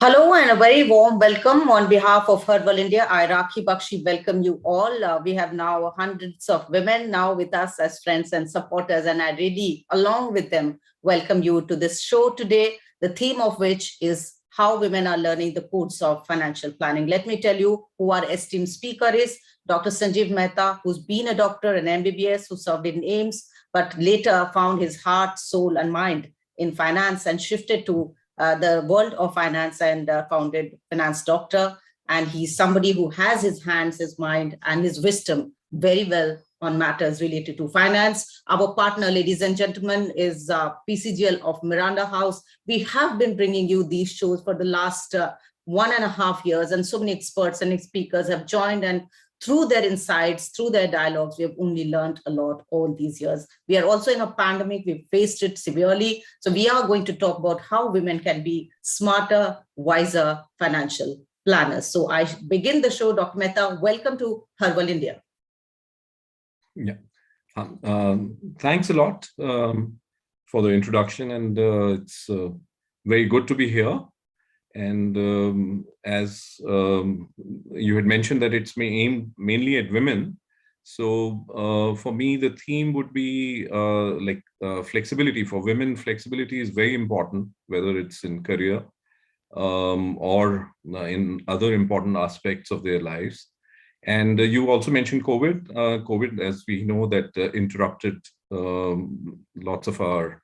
Hello and a very warm welcome on behalf of Herbal India. I, Rakhi Bakshi, welcome you all. We have now hundreds of women now with us as friends and supporters, and I really, along with them, welcome you to this show today, the theme of which is how women are learning the codes of financial planning. Let me tell you who our esteemed speaker is, Dr. Sanjeev Mehta, who's been a doctor, an MBBS, who served in AIMS, but later found his heart, soul, and mind in finance and shifted to the world of finance and founded Finance Doctor. And he's somebody who has his hands, his mind, and his wisdom very well on matters related to finance. Our partner, ladies and gentlemen, is PCGL of Miranda House. We have been bringing you these shows for the last 1.5 years, and so many experts and speakers have joined, and through their insights, through their dialogues, we have only learned a lot all these years. We are also in a pandemic. We've faced it severely. So we are going to talk about how women can be smarter, wiser financial planners. So I begin the show. Dr. Mehta, welcome to Herbal India. Yeah. Thanks a lot for the introduction. And it's very good to be here. And as you had mentioned that it's aimed mainly at women. So for me, the theme would be flexibility. For women, flexibility is very important, whether it's in career or in other important aspects of their lives. And you also mentioned COVID. COVID, as we know, that interrupted lots of our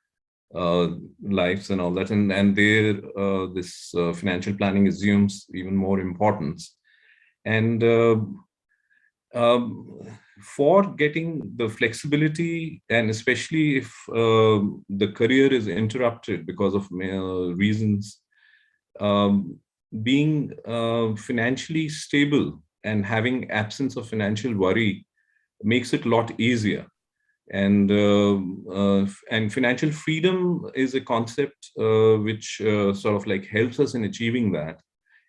lives and all that, and there this financial planning assumes even more importance. And for getting the flexibility, and especially if the career is interrupted because of reasons, being financially stable and having absence of financial worry makes it a lot easier. And financial freedom is a concept which sort of like helps us in achieving that.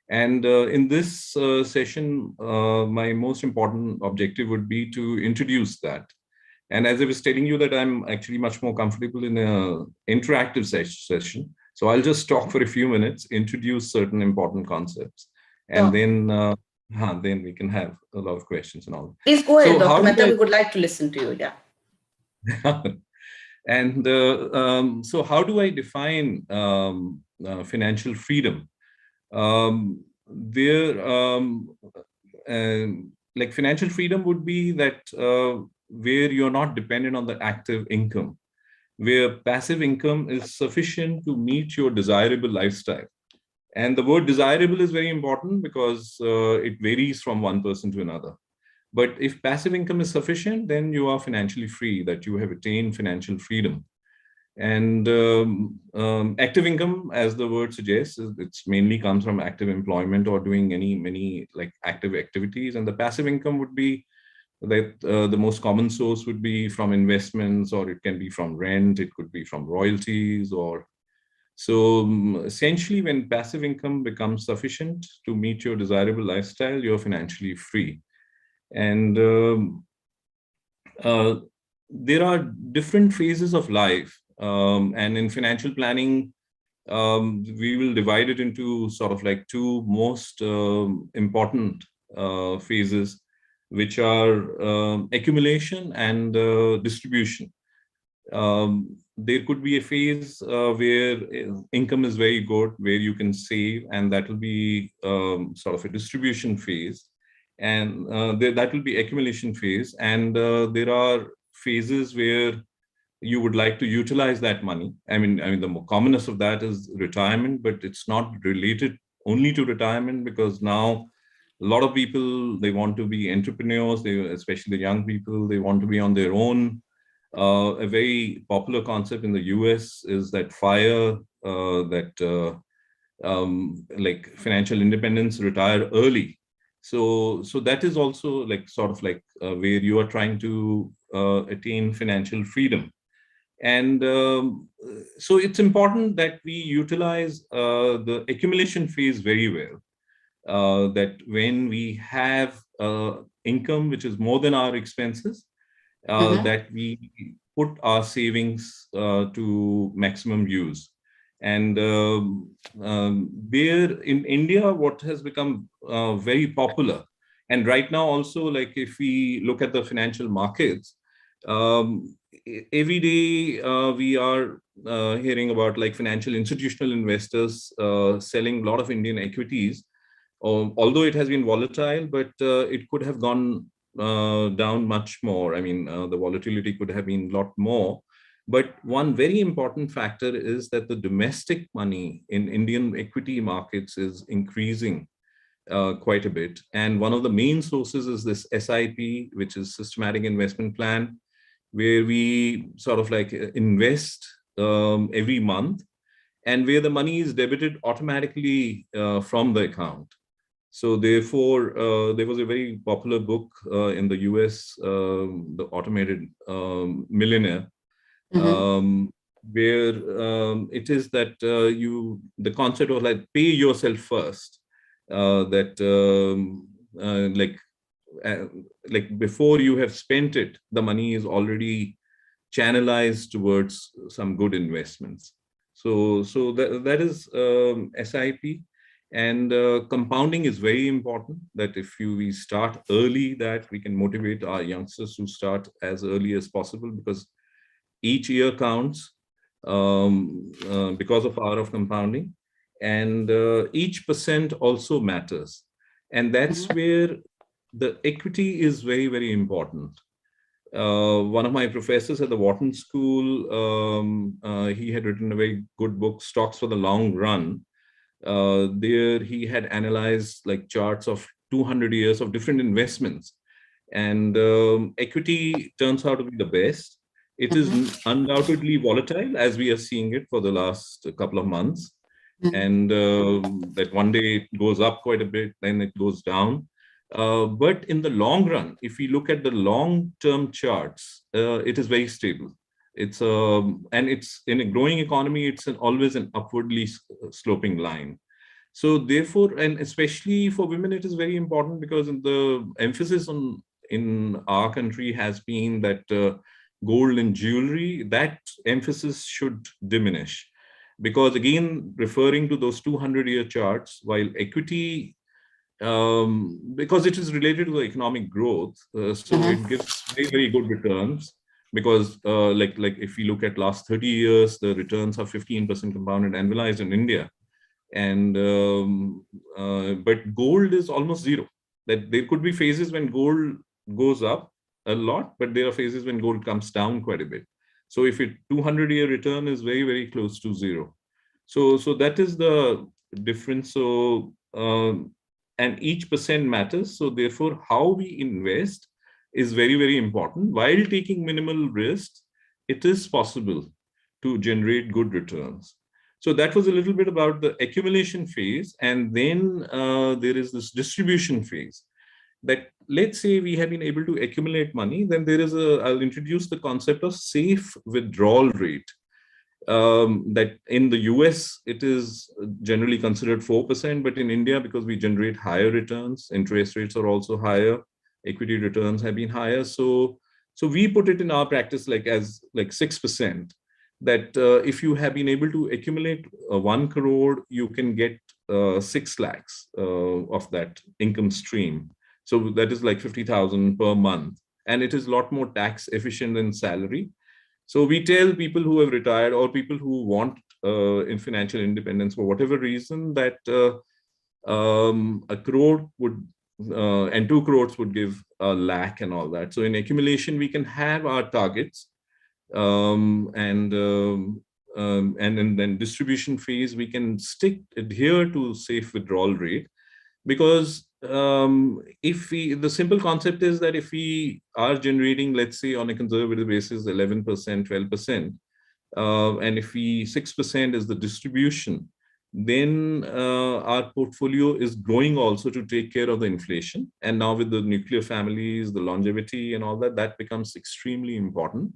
And in this session, my most important objective would be to introduce that. And as I was telling you, that I'm actually much more comfortable in an interactive session. So I'll just talk for a few minutes, introduce certain important concepts, and then we can have a lot of questions and all. Please go ahead, Dr. Mehta. We would like to listen to you. Yeah. And so how do I define financial freedom? Like financial freedom would be that where you're not dependent on the active income, where passive income is sufficient to meet your desirable lifestyle. And the word desirable is very important because it varies from one person to another. But if passive income is sufficient, then you are financially free, that you have attained financial freedom. And active income, as the word suggests, it's mainly comes from active employment or doing many like active activities. And the passive income would be that the most common source would be from investments, or it can be from rent, it could be from royalties, or so essentially when passive income becomes sufficient to meet your desirable lifestyle, you're financially free. And there are different phases of life. And in financial planning, we will divide it into sort of like two most important phases, which are accumulation and distribution. There could be a phase where income is very good, where you can save, and that will be sort of a distribution phase. And that will be accumulation phase. And there are phases where you would like to utilize that money. I mean, the more commonest of that is retirement, but it's not related only to retirement, because now a lot of people, they want to be entrepreneurs, especially the young people, they want to be on their own. A very popular concept in the US is that FIRE, like financial independence, retire early. So that is also like sort of like where you are trying to attain financial freedom. And so it's important that we utilize the accumulation phase very well. That when we have income which is more than our expenses, that we put our savings to maximum use. And there in India, what has become very popular, and right now also, like if we look at the financial markets, every day we are hearing about like financial institutional investors selling a lot of Indian equities. Although it has been volatile, but it could have gone down much more. I mean, the volatility could have been a lot more. But one very important factor is that the domestic money in Indian equity markets is increasing quite a bit. And one of the main sources is this SIP, which is Systematic Investment Plan, where we sort of like invest every month, and where the money is debited automatically from the account. So therefore, there was a very popular book in the US, The Automated Millionaire, where it is that the concept of like pay yourself first, that like before you have spent it, the money is already channelized towards some good investments. So that is SIP. And compounding is very important, that if we start early, that we can motivate our youngsters to start as early as possible, because each year counts because of power of compounding, and each percent also matters. And that's where the equity is very, very important. One of my professors at the Wharton School, he had written a very good book, Stocks for the Long Run. There he had analyzed like charts of 200 years of different investments, and equity turns out to be the best. It is undoubtedly volatile, as we are seeing it for the last couple of months, and that one day it goes up quite a bit, then it goes down. But in the long run, if we look at the long-term charts, it is very stable. It's and it's in a growing economy, it's always an upwardly sloping line. So therefore, and especially for women, it is very important, because the emphasis in our country has been that gold and jewelry, that emphasis should diminish. Because again, referring to those 200-year charts, while equity, because it is related to the economic growth, so it gives very, very good returns. Because like if we look at last 30 years, the returns are 15% compounded annualized in India. And but gold is almost zero. That there could be phases when gold goes up a lot, but there are phases when gold comes down quite a bit. So if it 200-year return is very, very close to zero. So that is the difference. So and each percent matters. So therefore, how we invest is very, very important. While taking minimal risks, it is possible to generate good returns. So that was a little bit about the accumulation phase. And then there is this distribution phase, that let's say we have been able to accumulate money, then there is I'll introduce the concept of safe withdrawal rate. That in the US, it is generally considered 4%, but in India, because we generate higher returns, interest rates are also higher, equity returns have been higher. So we put it in our practice like as like 6%, that if you have been able to accumulate 1 crore, you can get 6 lakhs of that income stream. So that is like 50,000 per month. And it is a lot more tax efficient than salary. So we tell people who have retired, or people who want in financial independence for whatever reason, that 1 crore would and 2 crores would give 1 lakh and all that. So in accumulation, we can have our targets, and then distribution phase, we can adhere to safe withdrawal rate. Because the simple concept is that if we are generating, let's say on a conservative basis, 11%, 12%, and if 6% is the distribution, then our portfolio is growing also to take care of the inflation. And now with the nuclear families, the longevity and all that, that becomes extremely important.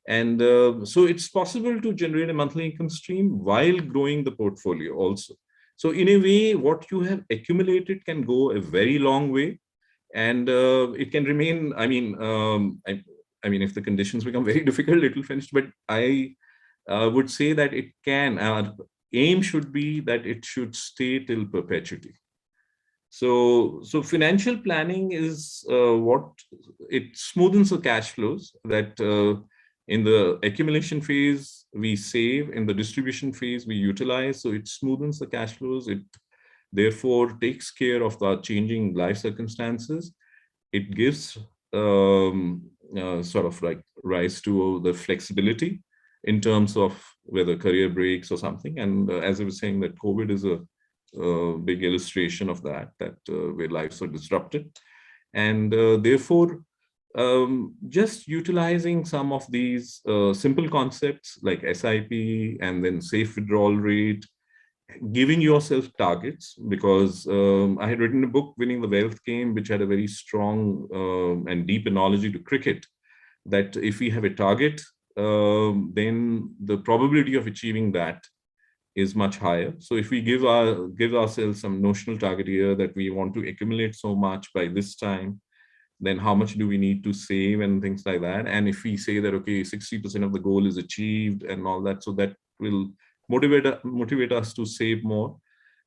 And so it's possible to generate a monthly income stream while growing the portfolio also. So in a way, what you have accumulated can go a very long way, and it can remain. I mean, if the conditions become very difficult, it will finish. But I would say that it can. aim should be that it should stay till perpetuity. So financial planning is what it smoothens the cash flows, that in the accumulation phase we save, in the distribution phase we utilize. So it smoothens the cash flows. It therefore takes care of the changing life circumstances. It gives sort of like rise to the flexibility in terms of whether career breaks or something. And as I was saying, that COVID is a big illustration of that, where lives are disrupted. And therefore, just utilizing some of these simple concepts like SIP and then safe withdrawal rate, giving yourself targets, because I had written a book, Winning the Wealth Game, which had a very strong and deep analogy to cricket, that if we have a target, then the probability of achieving that is much higher. So if we give ourselves some notional target here that we want to accumulate so much by this time, then how much do we need to save and things like that. And if we say that, okay, 60% of the goal is achieved and all that, so that will motivate us to save more.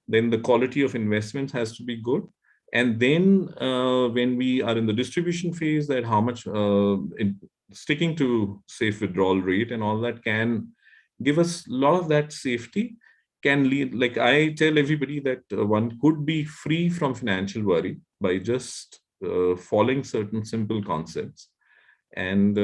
Then the quality of investments has to be good. And then when we are in the distribution phase, that how much sticking to safe withdrawal rate and all that can give us a lot of that safety, can lead, like I tell everybody, that one could be free from financial worry by just following certain simple concepts, and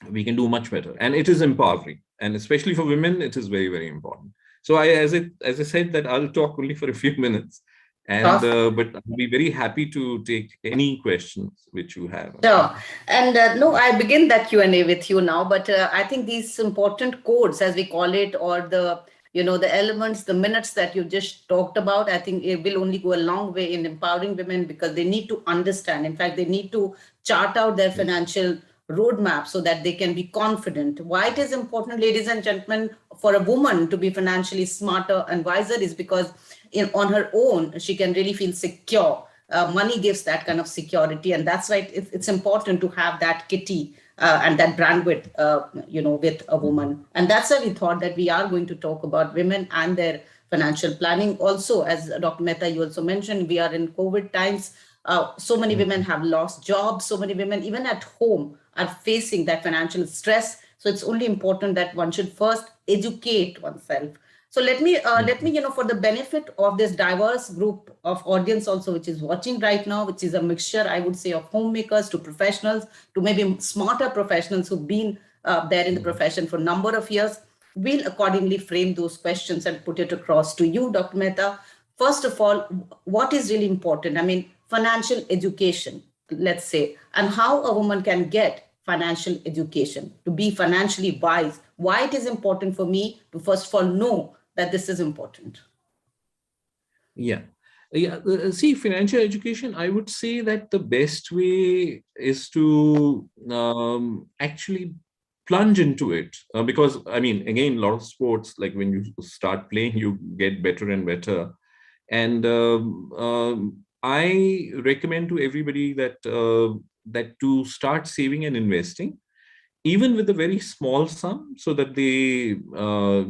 we can do much better. And it is empowering, and especially for women, it is very, very important. So as I said, that I'll talk only for a few minutes, and but I'll be very happy to take any questions which you have. Sure. And no, I begin that Q&A with you now, but I think these important codes, as we call it, or the, the elements, the minutes that you just talked about, I think it will only go a long way in empowering women, because they need to understand. In fact, they need to chart out their financial roadmap so that they can be confident. Why it is important, ladies and gentlemen, for a woman to be financially smarter and wiser is because on her own, she can really feel secure. Money gives that kind of security, and that's why it's important to have that kitty and that bandwidth, with a woman. And that's why we thought that we are going to talk about women and their financial planning. Also, as Dr. Mehta, you also mentioned, we are in COVID times. So many women have lost jobs. So many women, even at home, are facing that financial stress. So it's only important that one should first educate oneself. So let me, for the benefit of this diverse group of audience also, which is watching right now, which is a mixture, I would say, of homemakers to professionals to maybe smarter professionals who've been there in the profession for a number of years, we'll accordingly frame those questions and put it across to you, Dr. Mehta. First of all, what is really important? I mean, financial education, let's say, and how a woman can get financial education to be financially wise. Why it is important for me to first of all know that this is important. Yeah. See, financial education, I would say that the best way is to actually plunge into it, because I mean, again, a lot of sports, like when you start playing, you get better and better. And I recommend to everybody that to start saving and investing, even with a very small sum, so that they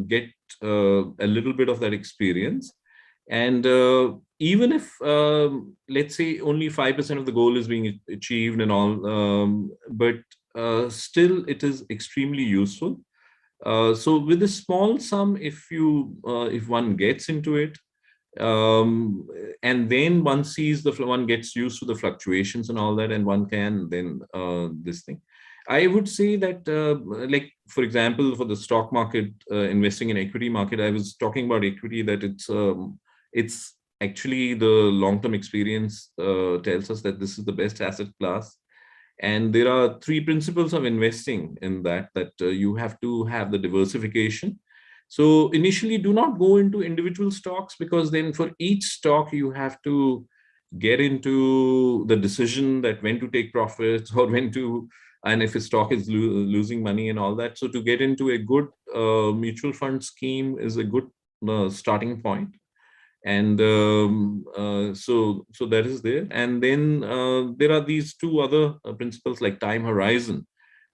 get a little bit of that experience. And even if, let's say, only 5% of the goal is being achieved and all, but still it is extremely useful. So with a small sum, if one gets into it, and then one sees one gets used to the fluctuations and all that, and one can then this thing. I would say that, like, for example, for the stock market, investing in equity market, I was talking about equity, that it's actually the long-term experience tells us that this is the best asset class. And there are 3 principles of investing in that you have to have the diversification. So initially, do not go into individual stocks, because then for each stock, you have to get into the decision that when to take profits or when to, and if a stock is losing money and all that. So to get into a good mutual fund scheme is a good starting point. And so that is there. And then there are these 2 other principles, like time horizon,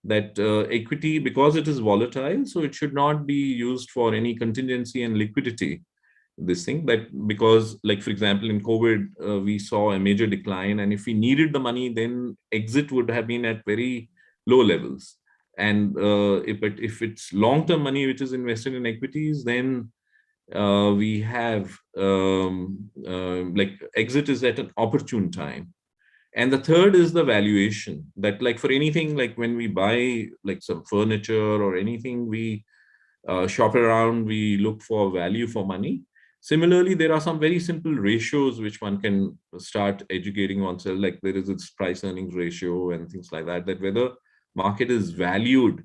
that equity, because it is volatile, so it should not be used for any contingency and liquidity. This thing that, because like for example in COVID, we saw a major decline, and if we needed the money, then exit would have been at very low levels. And if it's long-term money which is invested in equities, then we have like exit is at an opportune time. And the third is the valuation, that like for anything, like when we buy like some furniture or anything, we shop around, we look for value for money. Similarly, there are some very simple ratios which one can start educating oneself, like there is its price earnings ratio and things like that, that whether market is valued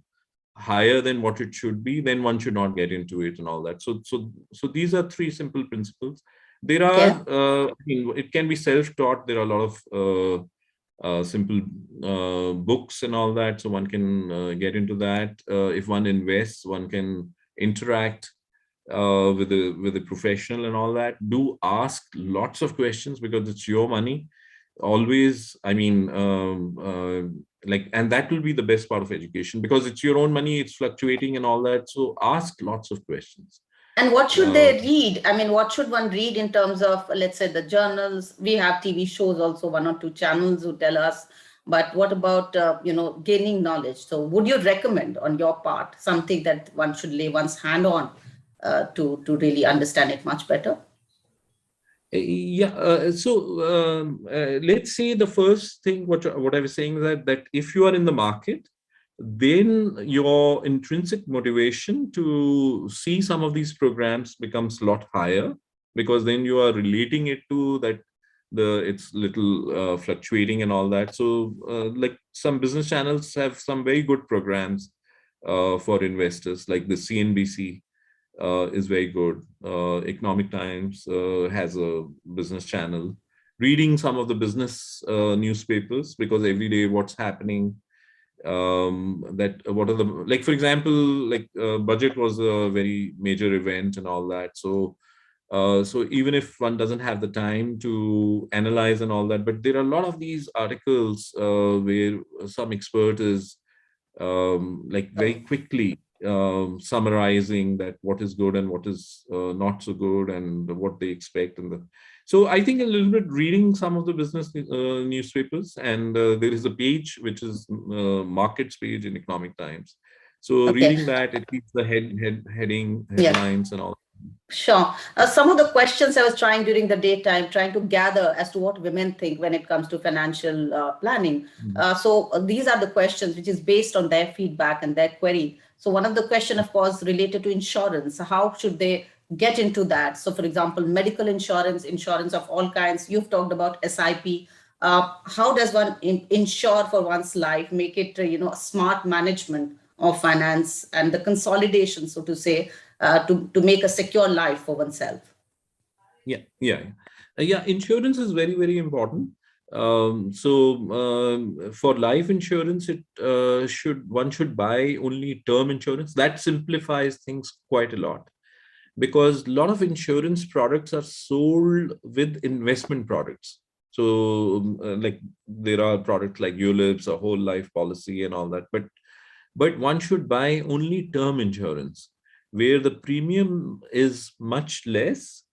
higher than what it should be, then one should not get into it and all that. So these are three simple principles. There are, Okay. I mean, it can be self-taught. There are a lot of simple books and all that, so one can get into that. If one invests, one can interact with a professional and all that. Do ask lots of questions, because it's your money. Always, I mean, like, and that will be the best part of education, because it's your own money, it's fluctuating and all that. So ask lots of questions. And what should Uh, they read? I mean, what should one read in terms of, let's say, the journals? We have TV shows also, one or two channels who tell us. But what about, gaining knowledge? So would you recommend on your part something that one should lay one's hand on to really understand it much better? Yeah. Let's say the first thing, what I was saying, that if you are in the market, then your intrinsic motivation to see some of these programs becomes a lot higher, because then you are relating it to that it's little fluctuating and all that. So like some business channels have some very good programs for investors, like the CNBC is very good. Economic Times has a business channel. Reading some of the business newspapers, because every day what's happening, that what are the, like for example, like budget was a very major event and all that. So so even if one doesn't have the time to analyze and all that, but there are a lot of these articles where some expert is like very quickly summarizing that what is good and what is not so good, and what they expect. So I think a little bit reading some of the business newspapers, and there is a page which is markets page in Economic Times. So Okay. reading that, it keeps the heading Yeah. headlines and all. Sure. Some of the questions I was trying during the daytime, trying to gather as to what women think when it comes to financial planning. Mm. These are the questions which is based on their feedback and their query. So one of the question, of course, related to insurance. How should they get into that? So for example, medical insurance, insurance of all kinds. You've talked about SIP. How does one insure for one's life, make it, a smart management of finance and the consolidation, so to say, to make a secure life for oneself? Yeah. Insurance is very, very important. For life insurance, it one should buy only term insurance. That simplifies things quite a lot, because a lot of insurance products are sold with investment products. So like there are products like ULIPs, a whole life policy and all that, but one should buy only term insurance, where the premium is much less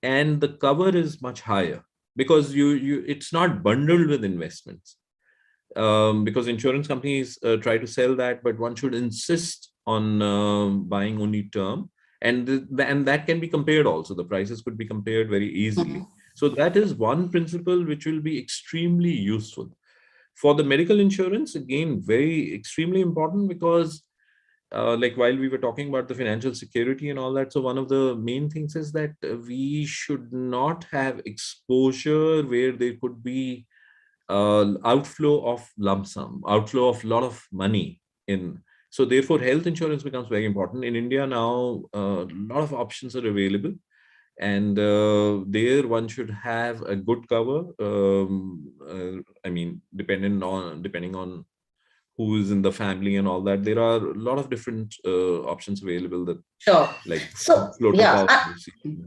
and the cover is much higher, because you it's not bundled with investments. Because insurance companies try to sell that, but one should insist on buying only term, and that can be compared also. The prices could be compared very easily. So that is one principle which will be extremely useful. For the medical insurance, again, very extremely important, because like while we were talking about the financial security and all that, so one of the main things is that we should not have exposure where there could be outflow of lump sum, outflow of a lot of money in. So therefore, health insurance becomes very important. In India now, a lot of options are available, and there one should have a good cover. I mean, depending on who is in the family and all that, there are a lot of different options available that Sure. like So, floater yeah, power.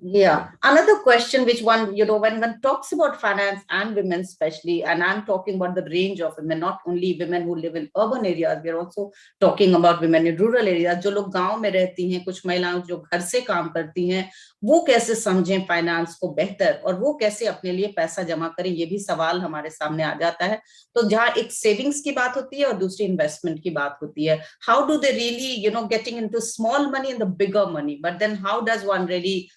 yeah. Another question, which one, when one talks about finance and women, especially, and I'm talking about the range of women, not only women who live in urban areas, we are also talking about women in rural areas. जो लोग गांव में रहती हैं, कुछ महिलाएं जो घर से काम करती हैं, वो कैसे समझें फाइनेंस को बेहतर और वो कैसे अपने लिए पैसा जमा करें, ये भी सवाल हमारे सामने आ जाता है. तो जहाँ एक सेविंग्स की बात होती है और दूसरी इन्वेस्टमेंट की बात होती है, how do they really, getting into small money and the bigger money, but then how does one really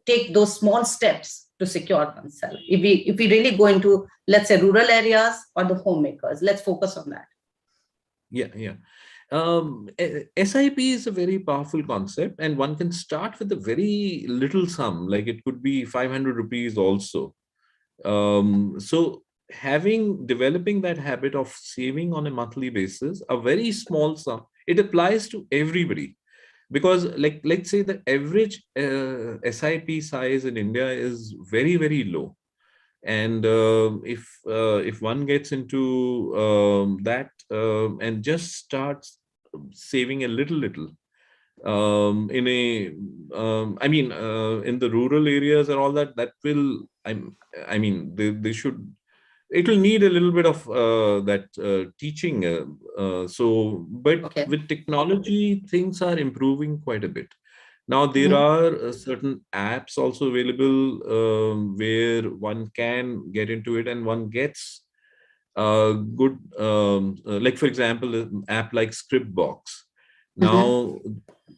take those small steps to secure oneself? If we really go into, let's say, rural areas or the homemakers, let's focus on that. Yeah. SIP is a very powerful concept, and one can start with a very little sum, like it could be 500 rupees also. So developing that habit of saving on a monthly basis, a very small sum, it applies to everybody. Because let's say the average SIP size in India is very, very low. And if one gets into that and just starts saving a little in a in the rural areas and all that, that will they should, it will need a little bit of that teaching. But Okay. with technology, things are improving quite a bit. Now, there are certain apps also available where one can get into it and one gets good, like for example, an app like Scriptbox. Now,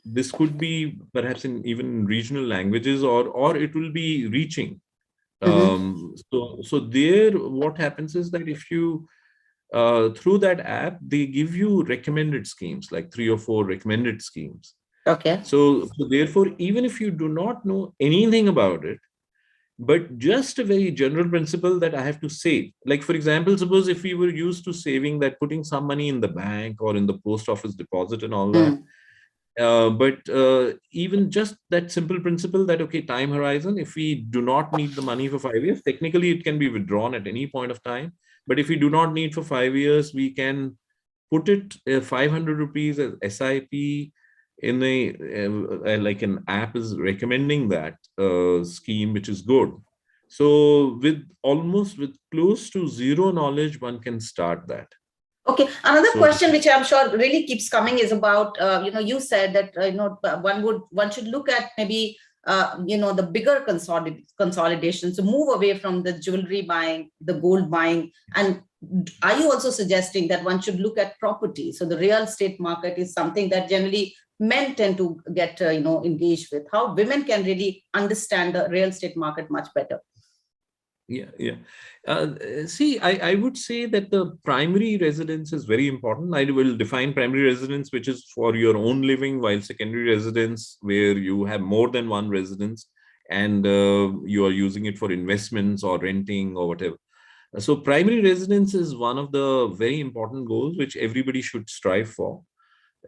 this could be perhaps in even regional languages, or it will be reaching. So there, what happens is that if you through that app, they give you recommended schemes, like 3 or 4 recommended schemes. Okay. So therefore, even if you do not know anything about it, but just a very general principle that I have to save. Like, for example, suppose if we were used to saving that, putting some money in the bank or in the post office deposit and all that. But even just that simple principle that, okay, time horizon, if we do not need the money for 5 years, technically it can be withdrawn at any point of time. But if we do not need for 5 years, we can put it 500 rupees as SIP in like an app is recommending that scheme, which is good. So with close to zero knowledge, one can start that. Okay. Another question which I'm sure really keeps coming is about, you said that, one should look at maybe, the bigger consolidation, so move away from the jewelry buying, the gold buying. And are you also suggesting that one should look at property? So the real estate market is something that generally men tend to get, engaged with. How women can really understand the real estate market much better? Yeah. See, I would say that the primary residence is very important. I will define primary residence, which is for your own living, while secondary residence, where you have more than one residence and you are using it for investments or renting or whatever. So primary residence is one of the very important goals which everybody should strive for.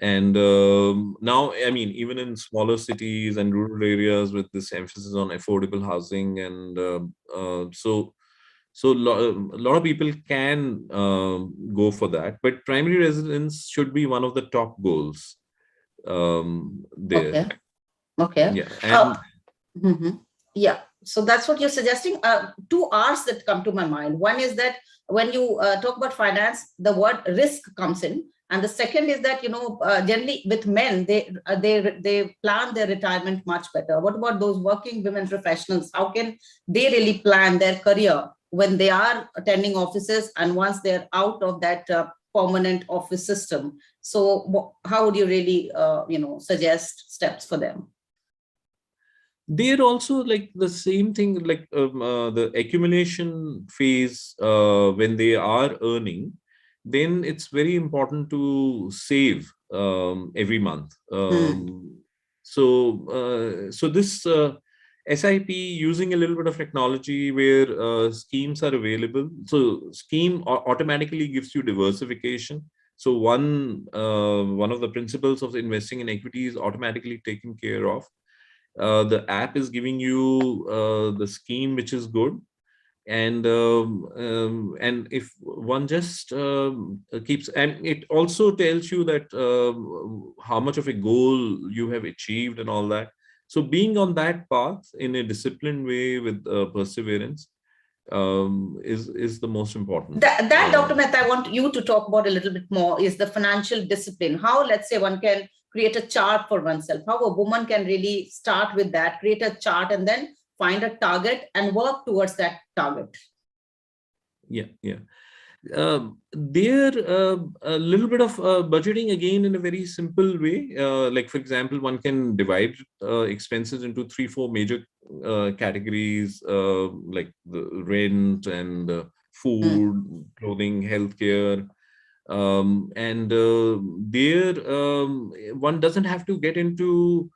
And now, I mean, even in smaller cities and rural areas, with this emphasis on affordable housing, and so a lot of people can go for that. But primary residence should be one of the top goals there. Okay. Yeah. Yeah. So that's what you're suggesting. 2 R's that come to my mind. One is that when you talk about finance, the word risk comes in. And the second is that, generally with men, they plan their retirement much better. What about those working women professionals? How can they really plan their career when they are attending offices and once they're out of that permanent office system? So how would you really, suggest steps for them? They're also like the same thing, like the accumulation phase when they are earning, then it's very important to save every month. So this SIP, using a little bit of technology where schemes are available. So scheme automatically gives you diversification. So one of the principles of investing in equity is automatically taken care of. The app is giving you the scheme which is good. And if one just keeps, and it also tells you that how much of a goal you have achieved and all that. So being on that path in a disciplined way with perseverance is the most important. That, Dr. Mehta, I want you to talk about a little bit more is the financial discipline. How, let's say, one can create a chart for oneself, how a woman can really start with that, create a chart, and then find a target and work towards that target. Yeah. There a little bit of budgeting again in a very simple way. Like for example, one can divide expenses into 3-4 major categories, like the rent and food, clothing, healthcare. And there one doesn't have to get into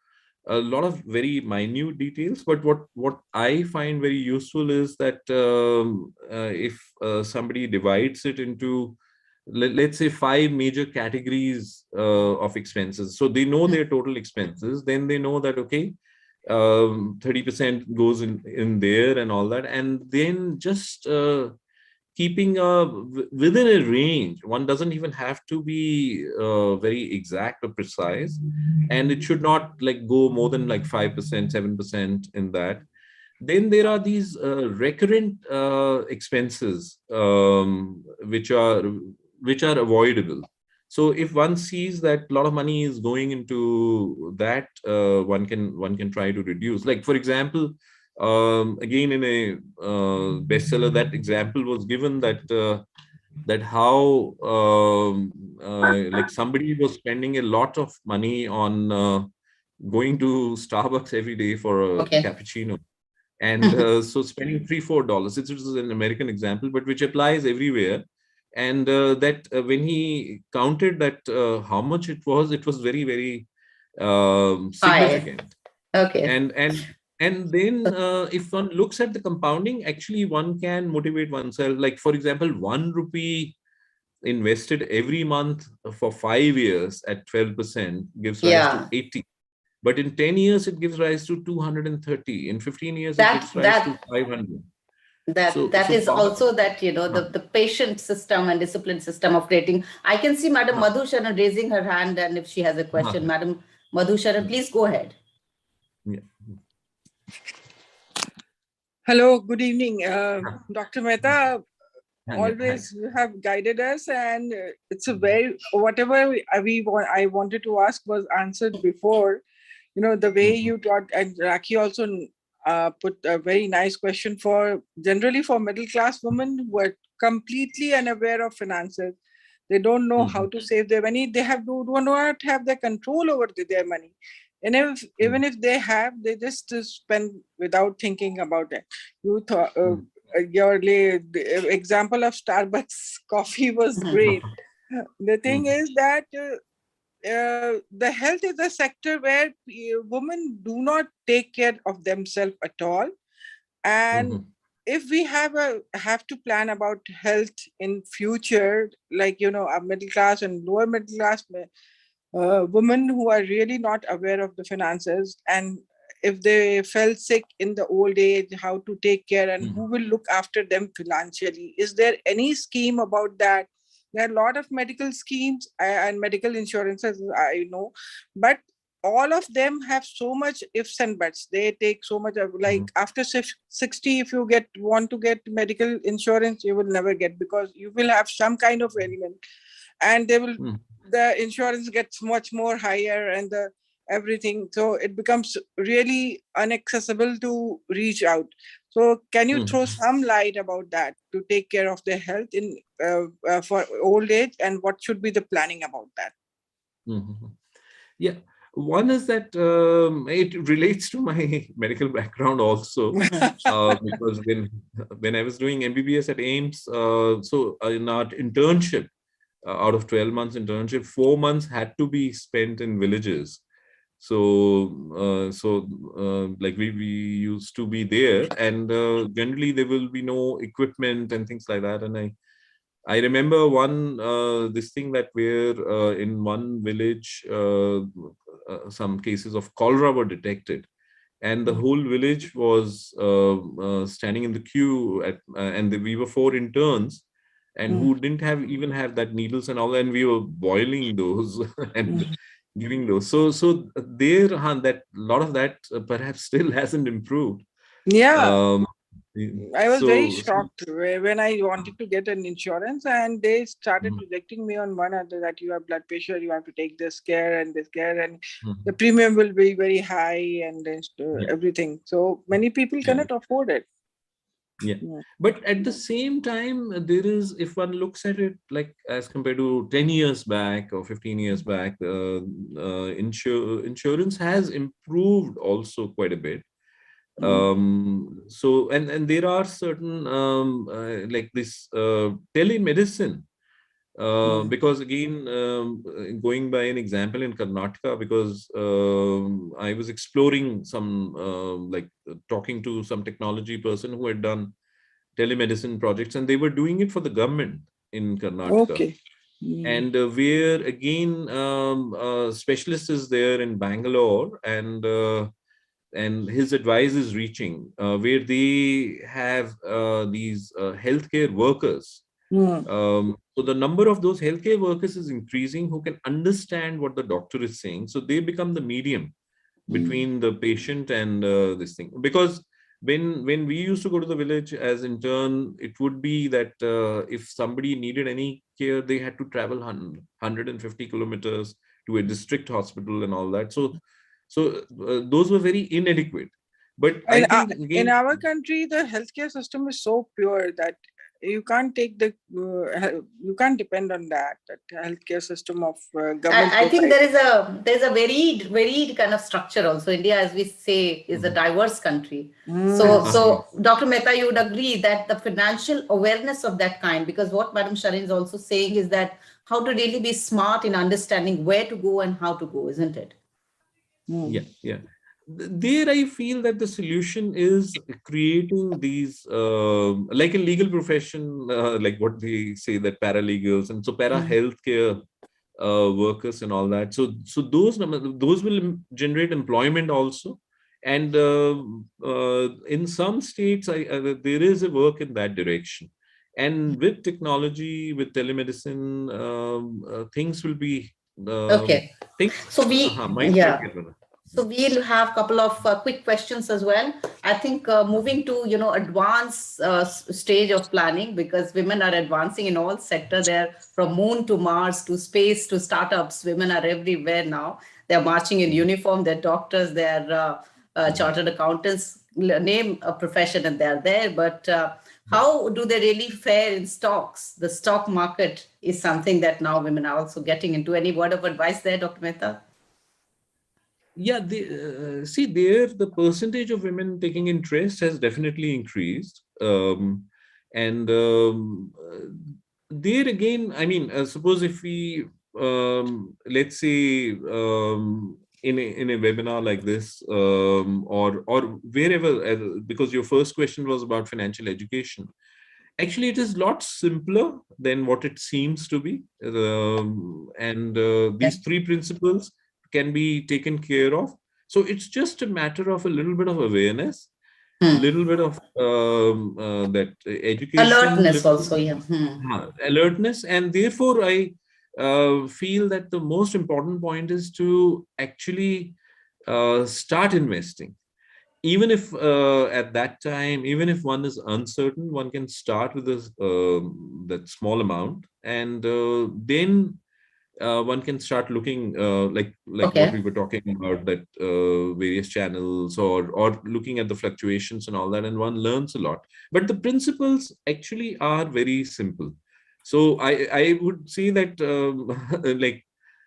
a lot of very minute details, but what I find very useful is that if somebody divides it into, let's say, 5 major categories of expenses, so they know their total expenses, then they know that okay, 30% goes in there and all that, and then just keeping within a range. One doesn't even have to be very exact or precise, and it should not like go more than like 5%, 7% in that. Then there are these recurrent expenses which are avoidable. So if one sees that a lot of money is going into that, one can try to reduce. Like for example, again in a bestseller, that example was given that how like somebody was spending a lot of money on going to Starbucks every day for a cappuccino, and so spending $3-4. It was an American example, but which applies everywhere. And that when he counted that how much it was very, very significant. Okay. And then if one looks at the compounding, actually one can motivate oneself. Like for example, 1 rupee invested every month for 5 years at 12% gives rise to 80. But in 10 years, it gives rise to 230. In 15 years, it gives rise to 500. That is also that, you know, the patient system and discipline system of creating. I can see Madam Madhu Sharan raising her hand, and if she has a question, Madam Madhu Sharan, please go ahead. Yeah. Hello, good evening. Dr. Mehta, always you have guided us, and it's a very, whatever I wanted to ask was answered before. You know, the way you taught, and Rakhi also put a very nice question for generally for middle class women who are completely unaware of finances. They don't know how to save their money. They do not have the control over their money. And even if they have, they just spend without thinking about it. You thought your example of Starbucks coffee was great. The thing is that the health is a sector where women do not take care of themselves at all. And if we have to plan about health in future, like, you know, a middle class and lower middle class women who are really not aware of the finances, and if they fell sick in the old age, how to take care and who will look after them financially. Is there any scheme about that? There are a lot of medical schemes and medical insurances, I know, but all of them have so much ifs and buts. They take so much of, like, after 60, if you want to get medical insurance, you will never get, because you will have some kind of ailment, and they will the insurance gets much more higher, and the everything, so it becomes really inaccessible to reach out. So can you throw some light about that, to take care of their health in for old age, and what should be the planning about that? Yeah, one is that it relates to my medical background also, because when I was doing MBBS at AIMS, so in our internship, out of 12 months internship, 4 months had to be spent in villages. So like we used to be there, and generally there will be no equipment and things like that. And I remember one this thing that where in one village some cases of cholera were detected, and the whole village was standing in the queue and we were 4 interns and who didn't even have that needles and all, and we were boiling those and giving those. So there, that lot of that perhaps still hasn't improved. Yeah. I was very So shocked when I wanted to get an insurance, and they started rejecting me on one other that you have blood pressure, you have to take this care, and the premium will be very high, and everything. So many people cannot afford it. Yeah. But at the same time, there is, if one looks at it like as compared to 10 years back or 15 years back, insurance has improved also quite a bit. So and there are certain like this telemedicine, because again, going by an example in Karnataka, because I was exploring some like talking to some technology person who had done telemedicine projects, and they were doing it for the government in Karnataka. Okay. And where again, specialist is there in Bangalore, and his advice is reaching where they have these healthcare workers. So the number of those healthcare workers is increasing who can understand what the doctor is saying. So they become the medium between the patient and this thing. Because when we used to go to the village as intern, it would be that if somebody needed any care, they had to travel 150 kilometers to a district hospital and all that. So those were very inadequate. But I think again, in our country, the healthcare system is so pure that you can't take you can't depend on that healthcare system of government. I think there's a very kind of structure also. India, as we say, is a diverse country. So Dr. Mehta, you would agree that the financial awareness of that kind, because what Madam Sharin is also saying is that how to really be smart in understanding where to go and how to go, isn't it? Yeah. There I feel that the solution is creating these like a legal profession, like what they say, that paralegals and so para healthcare workers and all that. So those will generate employment also. And in some states, there is a work in that direction. And with technology, with telemedicine, things will be okay. So So we'll have a couple of quick questions as well. I think moving to, advanced stage of planning, because women are advancing in all sectors. They're from moon to Mars to space to startups. Women are everywhere now. They're marching in uniform. They're doctors. They're chartered accountants. Name a profession and they're there. But how do they really fare in stocks? The stock market is something that now women are also getting into. Any word of advice there, Dr. Mehta? Yeah, see there, the percentage of women taking interest has definitely increased. And there again, I mean, suppose if we, let's say, in a webinar like this, or wherever, because your first question was about financial education. Actually, it is a lot simpler than what it seems to be. And these 3 principles can be taken care of. So it's just a matter of a little bit of awareness, a little bit of that education. Alertness also, yeah. Alertness. And therefore, I feel that the most important point is to actually start investing. Even if at that time, even if one is uncertain, one can start with that small amount, and then one can start looking like what we were talking about, that various channels or looking at the fluctuations and all that, and one learns a lot. But the principles actually are very simple. So I would say that like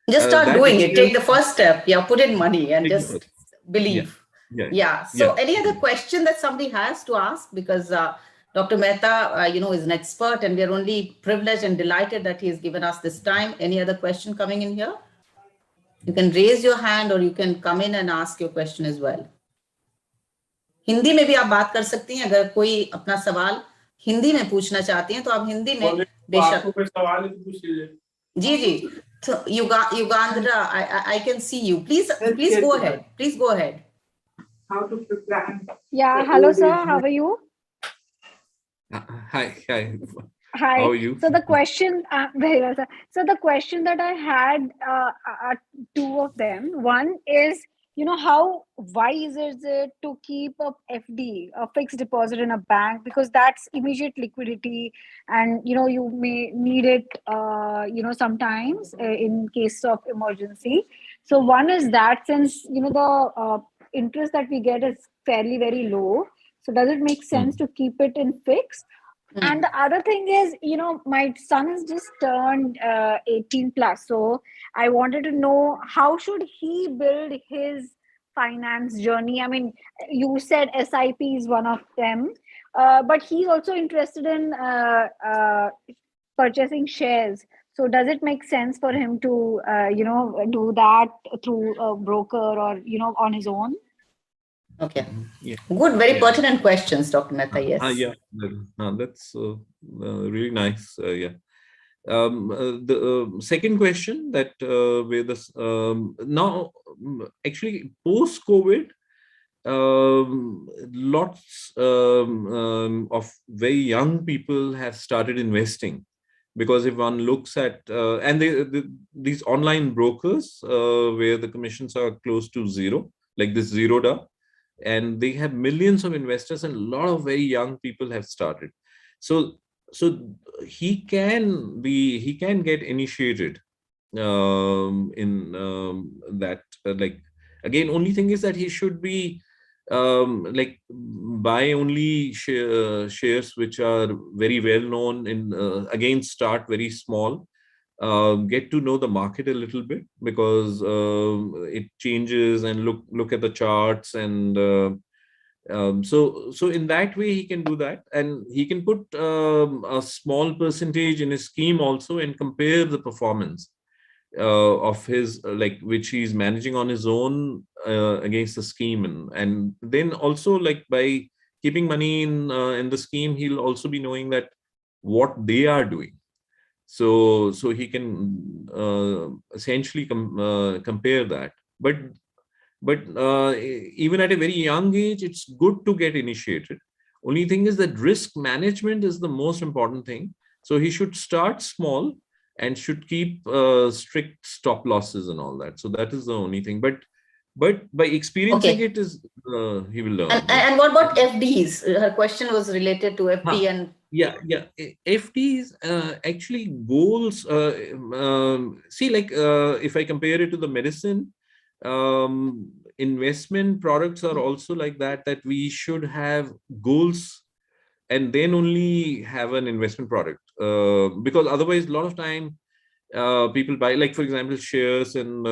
just start doing it. Take the first step. Yeah, put in money and just believe. Yeah. So any other question that somebody has to ask? Because Dr. Mehta, is an expert, and we are only privileged and delighted that he has given us this time. Any other question coming in here? You can raise your hand or you can come in and ask your question as well. Hindi में भी आप बात कर सकती हैं, अगर कोई अपना सवाल हिंदी में पूछना चाहती हैं तो आप हिंदी में बेशक जी so Yugandhara, I can see you. Please go ahead. how to prepare. Yeah, hello, sir. How are you? Hi. Hi. How are you? So the question, very well, sir. So the question that I had are two of them. One is, how wise is it to keep a FD, a fixed deposit in a bank, because that's immediate liquidity, and you may need it, sometimes in case of emergency. So one is that, since the interest that we get is fairly very low. So does it make sense to keep it in fixed? And the other thing is, my son has just turned 18 plus. So I wanted to know, how should he build his finance journey? I mean, you said SIP is one of them, but he's also interested in purchasing shares. So does it make sense for him to, do that through a broker or, on his own? Okay. Yeah. Good, very pertinent questions, Dr. Mehta. Yes. Yeah, that's really nice. Yeah. The second question that where this now actually post-COVID, lots of very young people have started investing, because if one looks at and these online brokers where the commissions are close to zero, like this Zerodha, and they have millions of investors, and a lot of very young people have started. So he can get initiated in that like, again, only thing is that he should be like buy only shares which are very well known, in again start very small, get to know the market a little bit, because it changes, and look at the charts, and so in that way he can do that, and he can put a small percentage in his scheme also, and compare the performance of his like which he's managing on his own against the scheme, and then also, like, by keeping money in the scheme, he'll also be knowing that what they are doing. So he can essentially compare that. But even at a very young age, it's good to get initiated. Only thing is that risk management is the most important thing. So he should start small and should keep strict stop losses and all that. So that is the only thing. But by experiencing it, is he will learn. And what about FDs? Her question was related to FD and yeah. FDs actually goals. See, like if I compare it to the medicine, investment products are also like that we should have goals and then only have an investment product, because otherwise a lot of time people buy, like, for example, shares, and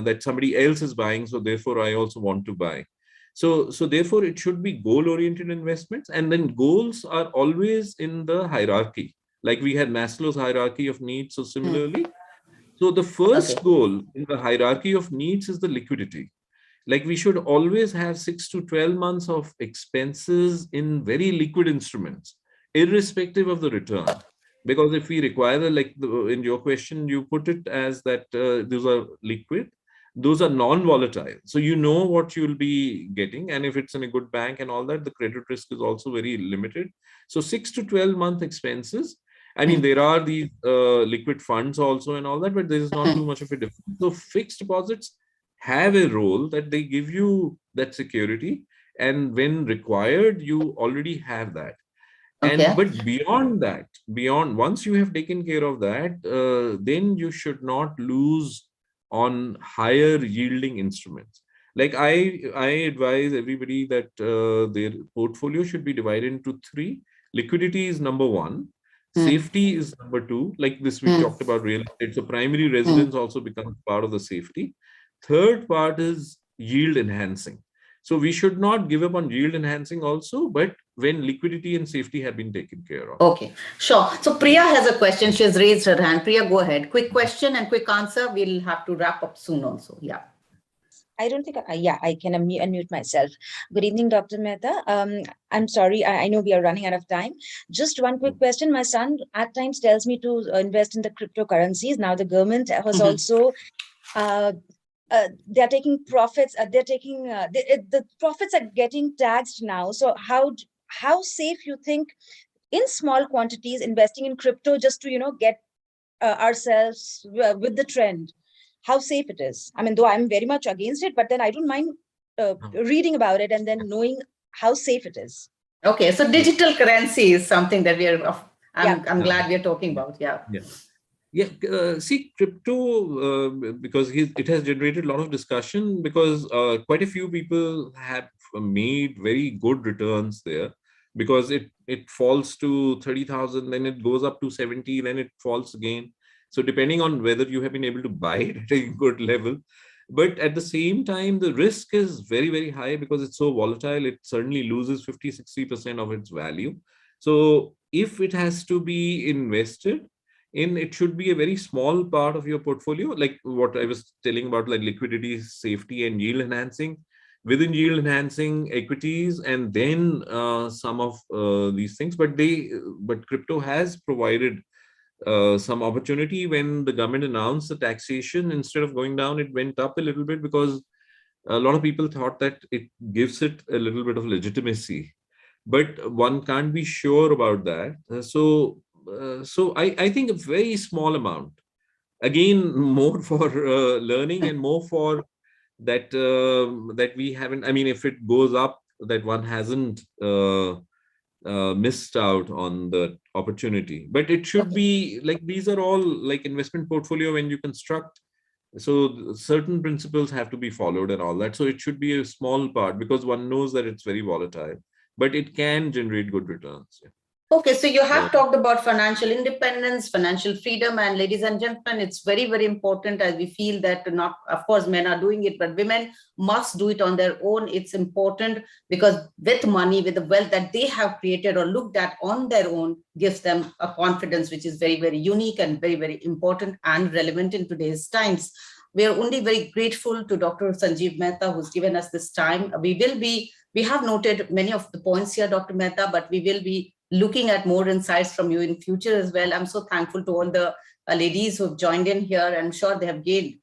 that somebody else is buying, so therefore I also want to buy. So therefore it should be goal oriented investments, and then goals are always in the hierarchy, like we had Maslow's hierarchy of needs. So similarly, so the first goal in the hierarchy of needs is the liquidity. Like, we should always have 6 to 12 months of expenses in very liquid instruments, irrespective of the return. Because if we require, in your question, you put it as that those are liquid, those are non-volatile. So you know what you'll be getting. And if it's in a good bank and all that, the credit risk is also very limited. So 6 to 12 month expenses. I mean, there are these liquid funds also and all that, but there is not too much of a difference. So fixed deposits have a role that they give you that security, and when required, you already have that. And but beyond that, once you have taken care of that, then you should not lose on higher yielding instruments. Like, I advise everybody that their portfolio should be divided into 3. Liquidity is number 1. Safety is number 2. Like this, we talked about real estate. So primary residence also becomes part of the safety. Third part is yield enhancing. So we should not give up on yield enhancing also, but when liquidity and safety have been taken care of. Okay, sure. So Priya has a question. She has raised her hand. Priya, go ahead. Quick question and quick answer. We'll have to wrap up soon also. Yeah. I don't think, I can unmute myself. Good evening, Dr. Mehta. I'm sorry, I know we are running out of time. Just one quick question. My son at times tells me to invest in the cryptocurrencies. Now the government has also they're taking profits. The profits are getting taxed now. So how safe you think in small quantities investing in crypto just to get ourselves with the trend? How safe it is? I mean, though I'm very much against it, but then I don't mind reading about it and then knowing how safe it is. Okay, so digital currency is something that I'm glad we are talking about. Yeah. See, crypto, because it has generated a lot of discussion, because quite a few people have made very good returns there, because it falls to 30,000, then it goes up to 70, then it falls again. So depending on whether you have been able to buy it at a good level, but at the same time, the risk is very, very high because it's so volatile. It certainly loses 50-60% of its value. So if it has to be invested in, it should be a very small part of your portfolio, like what I was telling about, like liquidity, safety, and yield enhancing. Within yield enhancing, equities, and then some of these things. But crypto has provided some opportunity. When the government announced the taxation, instead of going down, it went up a little bit, because a lot of people thought that it gives it a little bit of legitimacy. But one can't be sure about that. So I think a very small amount, again, more for learning and more for that that we haven't. I mean, if it goes up, that one hasn't missed out on the opportunity. But it should be like, these are all like investment portfolio when you construct. So certain principles have to be followed and all that. So it should be a small part, because one knows that it's very volatile, but it can generate good returns. Yeah. Okay, so you have talked about financial independence, financial freedom, and ladies and gentlemen, it's very, very important, as we feel that not, of course, men are doing it, but women must do it on their own. It's important because with money, with the wealth that they have created or looked at on their own, gives them a confidence which is very, very unique and very, very important and relevant in today's times. We are only very grateful to Dr. Sanjeev Mehta, who's given us this time. We have noted many of the points here, Dr. Mehta, but we will be looking at more insights from you in future as well. I'm so thankful to all the ladies who have joined in here. I'm sure they have gained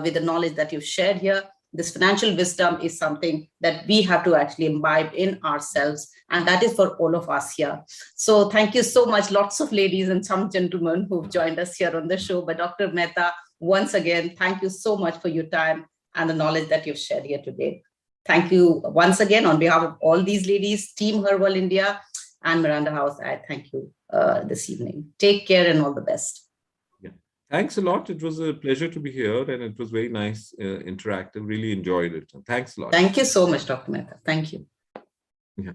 with the knowledge that you've shared here. This financial wisdom is something that we have to actually imbibe in ourselves, and that is for all of us here. So thank you so much. Lots of ladies and some gentlemen who've joined us here on the show. But Dr. Mehta, once again, thank you so much for your time and the knowledge that you've shared here today. Thank you once again on behalf of all these ladies, Team Herbal India, and Miranda House. I thank you this evening. Take care and all the best. Yeah. Thanks a lot. It was a pleasure to be here, and it was very nice, interactive. Really enjoyed it. Thanks a lot. Thank you so much, Dr. Mehta. Thank you. Yeah.